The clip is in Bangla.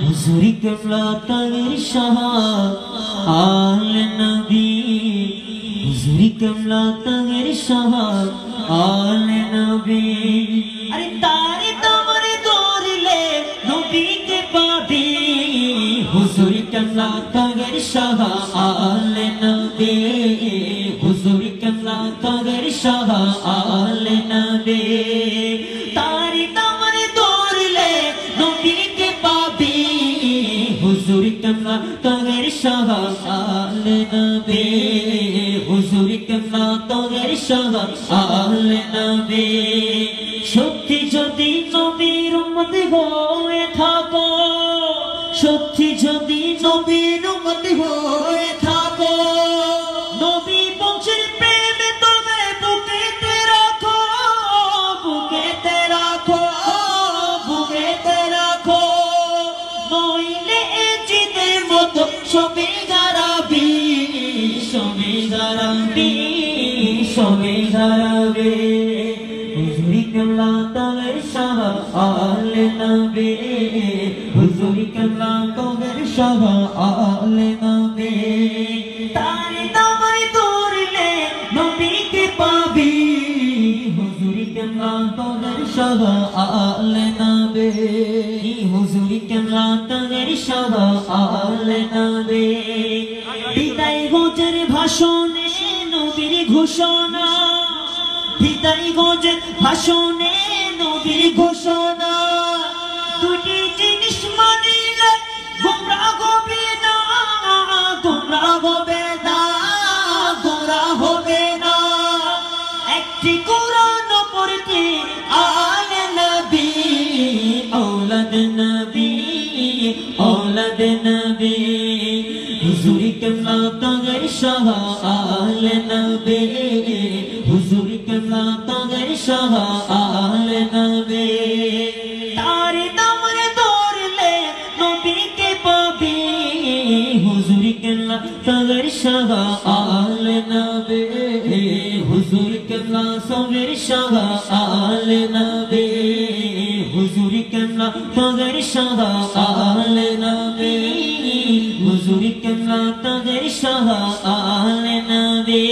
হুজুরি কেবলা তাগের শাহ আলে নবী হুজুরি কেবলা তাগের শাহ আলে নবী আরে তারে তোমারে দৌড়লে নবীকে পাবি হুজুরি কেবলা তাগের শাহ আলে নবী হুজুরি কেবলা তাগের শাহ আলে নবী তারে তোমারে দৌড়লে নবীকে পাবি হুজুরি কেবলা তাগের শাহ আলে নবী হুজুরি কেবলা তাগের শাহ আলে নবী সত্যি যদি নবীর উম্মত হয়ে থাকো সত্যি যদি নবীর উম্মত হয়ে থাকো নবী বংশের প্রেমে তোমায় বুকেতে রাখো বুকেতে রাখো বুকেতে রাখো নইলে এ জিদের মতো সবে গারাবি সবে গারাবি সবে গারাবে হুজুরি কেবলা তাগের শাহ আলে নবী হুজুরি কেবলা তাগের শাহ আলে নবী তারে তোমায় দৌড়লে নবীকে পাবি হুজুরি কেবলা তাগের শাহ আলে নবী হুজুরি কেবলা তাগের শাহ আলে নবী বিদায় গোজের ভাষণে নবীর ঘোষণা বিদায় গোজের ভাষণে নবীর ঘোষণা দুটি জিনিস মানিলে গোমরাহ হবে না গোমরাহ হবে না গোমরাহ হবে না একটি কোরআন পড়তে আলে নবী औलाद नबी औलाद नबी हुजूरी केबला तागेर शाह आले नबी हुजूरी केबला तागेर शाह आले नबी तारे दामरे दौड़ले नबी के पाबी हुजूरी केबला तागेर शाह आले नबी हुजूरी केबला तागेर शाह आले नबी हुजूरी केबला तागेर शाह आले नबी हुजूरी केबला तागेर शाह आले नबी।